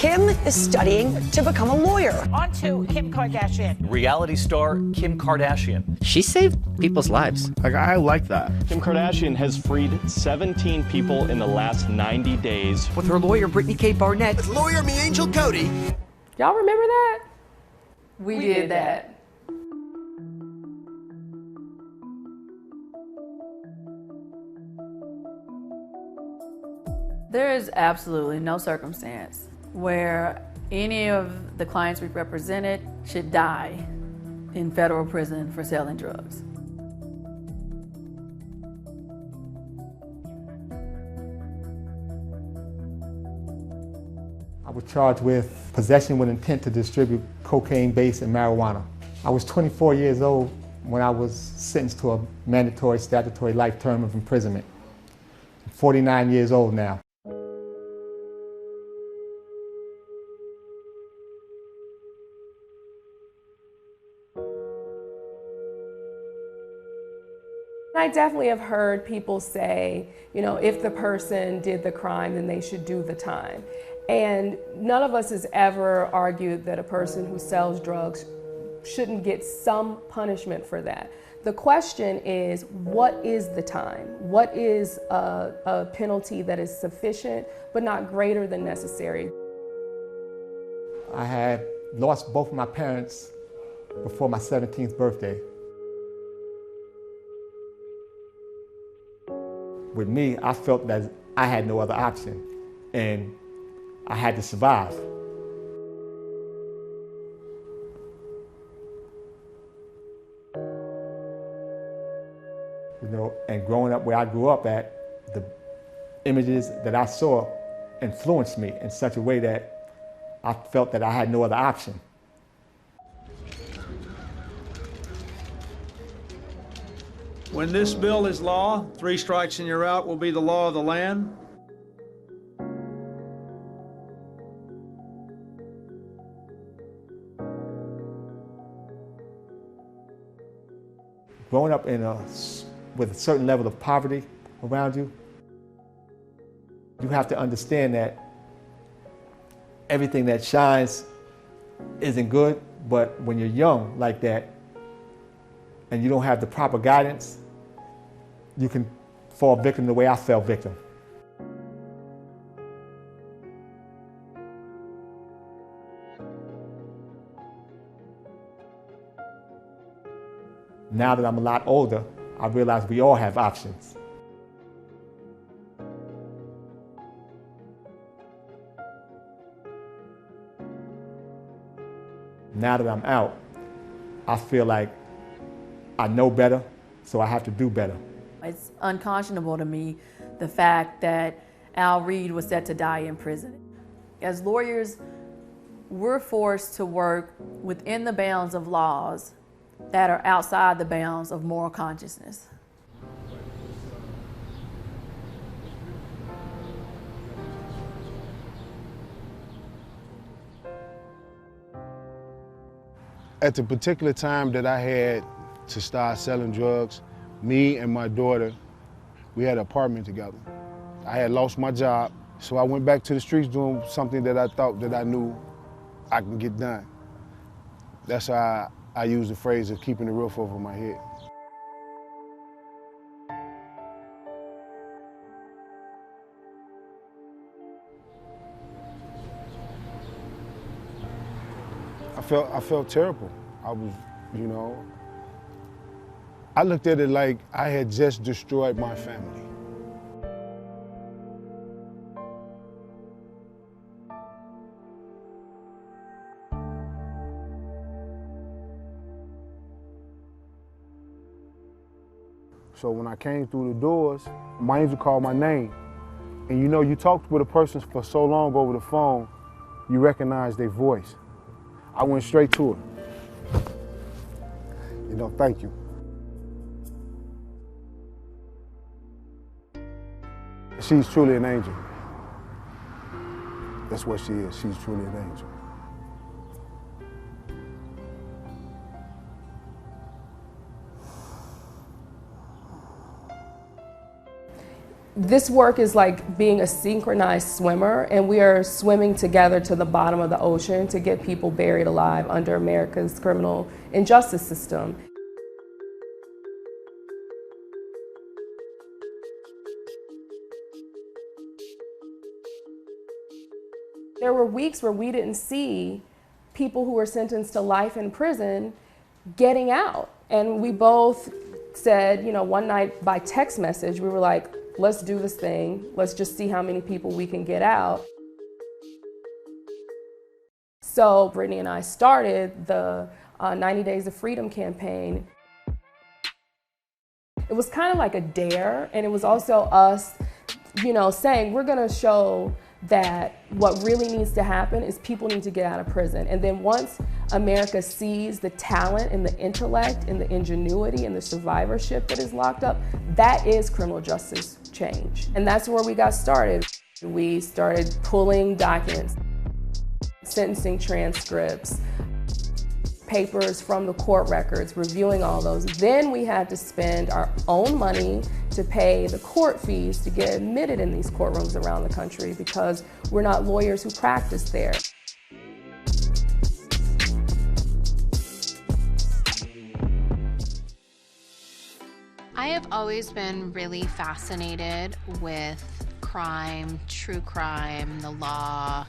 Kim is studying to become a lawyer. On to Kim Kardashian. Reality star Kim Kardashian. She saved people's lives. I like that. Kim Kardashian has freed 17 people in the last 90 days. With her lawyer, Brittany Barnett. With lawyer MiAngel Cody. Y'all remember that? We did that. There is absolutely no circumstance where any of the clients we've represented should die in federal prison for selling drugs. I was charged with possession with intent to distribute cocaine base and marijuana. I was 24 years old when I was sentenced to a mandatory statutory life term of imprisonment. I'm 49 years old now. I definitely have heard people say, you know, if the person did the crime, then they should do the time. And none of us has ever argued that a person who sells drugs shouldn't get some punishment for that. The question is, what is the time? What is a penalty that is sufficient but not greater than necessary? I had lost both of my parents before my 17th birthday. With me, I felt that I had no other option, and I had to survive. You know, and growing up where I grew up at, the images that I saw influenced me in such a way that I felt that I had no other option. When this bill is law, 3 strikes and you're out will be the law of the land. Growing up with a certain level of poverty around you, you have to understand that everything that shines isn't good, but when you're young like that and you don't have the proper guidance, you can fall victim the way I fell victim. Now that I'm a lot older, I realize we all have options. Now that I'm out, I feel like I know better, so I have to do better. It's unconscionable to me, the fact that Al Reed was set to die in prison. As lawyers, we're forced to work within the bounds of laws that are outside the bounds of moral consciousness. At the particular time that I had to start selling drugs, me and my daughter, we had an apartment together. I had lost my job, so I went back to the streets doing something that I thought that I knew I could get done. That's how I use the phrase of keeping the roof over my head. I felt terrible. I was, you know, I looked at it like I had just destroyed my family. So when I came through the doors, MiAngel called my name. And you know, you talked with a person for so long over the phone, you recognize their voice. I went straight to her. You know, thank you. She's truly an angel. That's what she is. She's truly an angel. This work is like being a synchronized swimmer, and we are swimming together to the bottom of the ocean to get people buried alive under America's criminal injustice system. There were weeks where we didn't see people who were sentenced to life in prison getting out. And we both said, you know, one night by text message, we were like, let's do this thing. Let's just see how many people we can get out. So Brittany and I started the 90 Days of Freedom campaign. It was kind of like a dare, and it was also us, you know, saying we're gonna show that what really needs to happen is people need to get out of prison. And then once America sees the talent and the intellect and the ingenuity and the survivorship that is locked up, that is criminal justice change. And that's where we got started. We started pulling documents, sentencing transcripts, papers from the court records, reviewing all those. Then we had to spend our own money to pay the court fees to get admitted in these courtrooms around the country because we're not lawyers who practice there. I have always been really fascinated with crime, true crime, the law.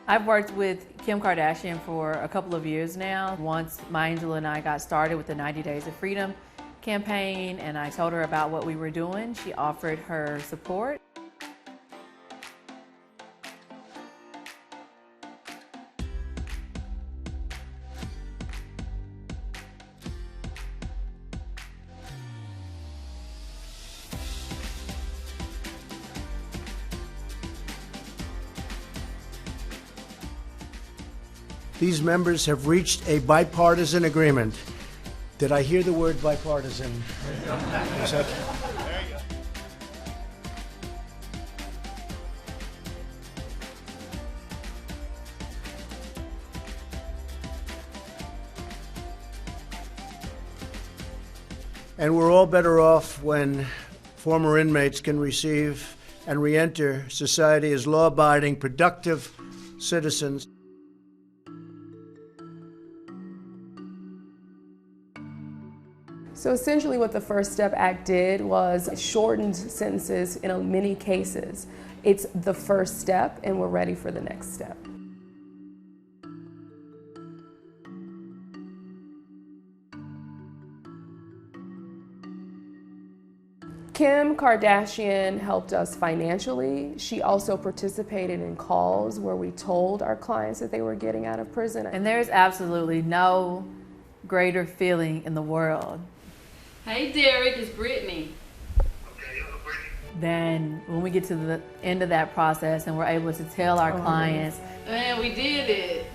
I've worked with Kim Kardashian for a couple of years now. Once MiAngel and I got started with the 90 Days of Freedom campaign and I told her about what we were doing, she offered her support. These members have reached a bipartisan agreement. Did I hear the word bipartisan? Is that... And we're all better off when former inmates can receive and re-enter society as law-abiding, productive citizens. So essentially what the First Step Act did was shortened sentences in many cases. It's the first step, and we're ready for the next step. Kim Kardashian helped us financially. She also participated in calls where we told our clients that they were getting out of prison. And there's absolutely no greater feeling in the world. Hey Derek, it's Brittany. Then when we get to the end of that process and we're able to tell our clients, man, we did it.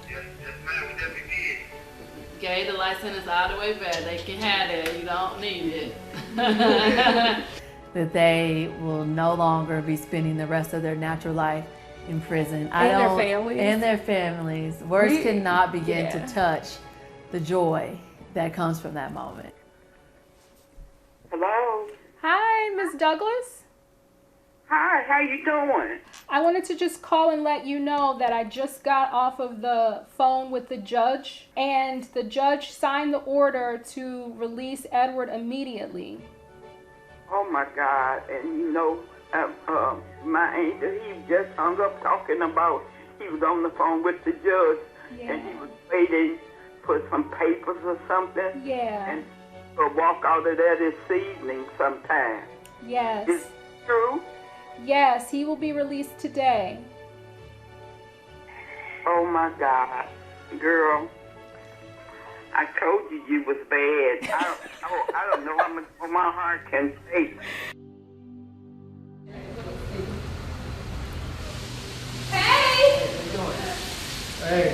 Yes, ma'am, we definitely did. Gave the life sentence all the way back. They can have it. You don't need it. That they will no longer be spending the rest of their natural life in prison. Their families. And their families. Words cannot begin to touch the joy that comes from that moment. Hello. Hi, Ms. Douglas. Hi, how you doing? I wanted to just call and let you know that I just got off of the phone with the judge, and the judge signed the order to release Edward immediately. Oh my God! And you know, my angel, he just hung up talking about he was on the phone with the judge, and he was waiting for some papers or something. Yeah. And he'll walk out of there this evening sometime. Yes. Is it true? Yes, he will be released today. Oh my God, girl! I told you you was bad. I don't know how much my heart can take. Hey! How you doing? Hey.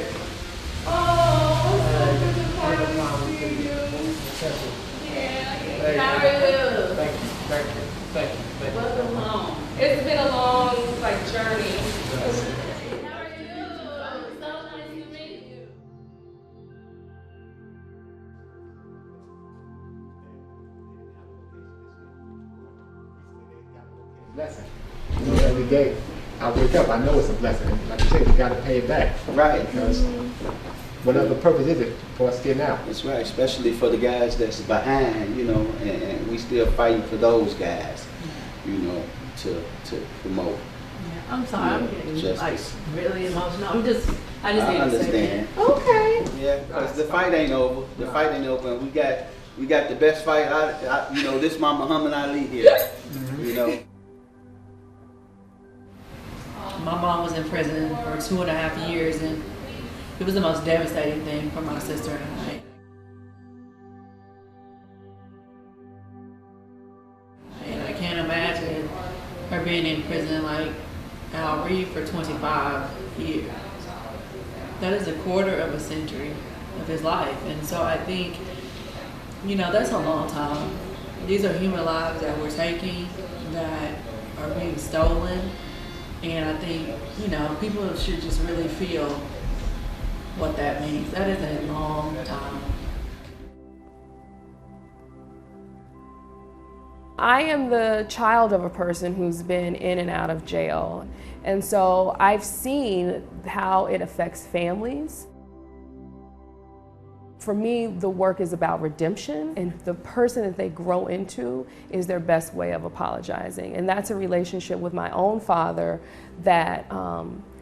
Oh, so good to finally see you. Yeah. How are you? Thank you. Welcome home. It's been a long, journey. How are you? So nice to meet you. day I wake up, I know it's a blessing. And like you said, you got to pay it back. Right. Because what other purpose is it for us to get out? That's right, especially for the guys that's behind, you know, and we still fighting for those guys, you know, to promote. Yeah, I'm sorry, I'm getting justice. like really emotional. I just I need to say understand. that. Okay. Yeah, because the fight ain't over. The fight ain't over, and we got the best fight. You know, this my Muhammad Ali here. You know. My mom was in prison for 2.5 years, and it was the most devastating thing for my sister and I. And I can't imagine her being in prison like Al Reed for 25 years. That is a quarter of a century of his life. And so I think, you know, that's a long time. These are human lives that we're taking, that are being stolen. And I think, you know, people should just really feel what that means. That is a long time. I am the child of a person who's been in and out of jail. And so I've seen how it affects families. For me, the work is about redemption, and the person that they grow into is their best way of apologizing. And that's a relationship with my own father that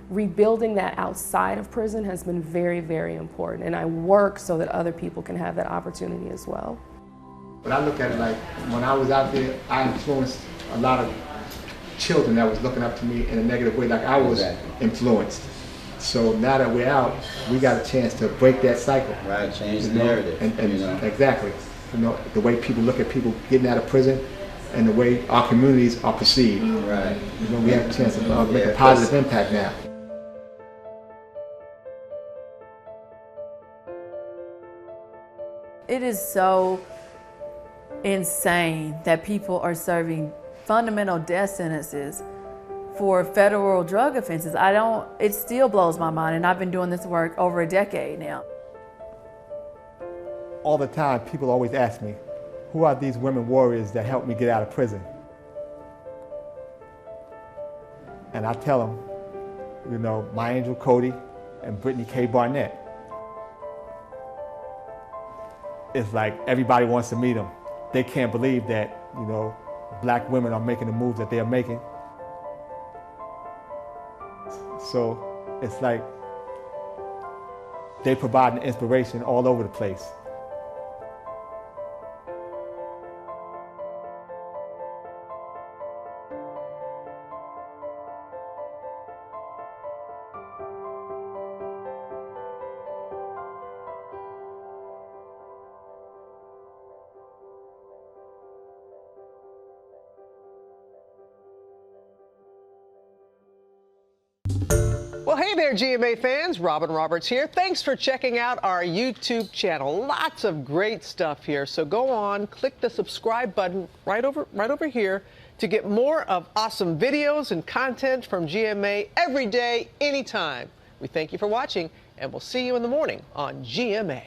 rebuilding that outside of prison has been very, very important. And I work so that other people can have that opportunity as well. But I look at it like, when I was out there, I influenced a lot of children that was looking up to me in a negative way, like I was influenced. So now that we're out, we got a chance to break that cycle. Right, change the narrative. And you know? Exactly. You know, the way people look at people getting out of prison and the way our communities are perceived. Right. You know, we have a chance to make a positive impact now. It is so insane that people are serving fundamental death sentences for federal drug offenses. It still blows my mind, and I've been doing this work over a decade now. All the time, people always ask me, who are these women warriors that helped me get out of prison? And I tell them, you know, MiAngel Cody and Brittany Barnett. It's like everybody wants to meet them. They can't believe that, you know, black women are making the moves that they're making. So it's like they provide an inspiration all over the place. Well, hey there, GMA fans. Robin Roberts here. Thanks for checking out our YouTube channel. Lots of great stuff here. So go on, click the subscribe button right over here to get more of awesome videos and content from GMA every day, anytime. We thank you for watching, and we'll see you in the morning on GMA.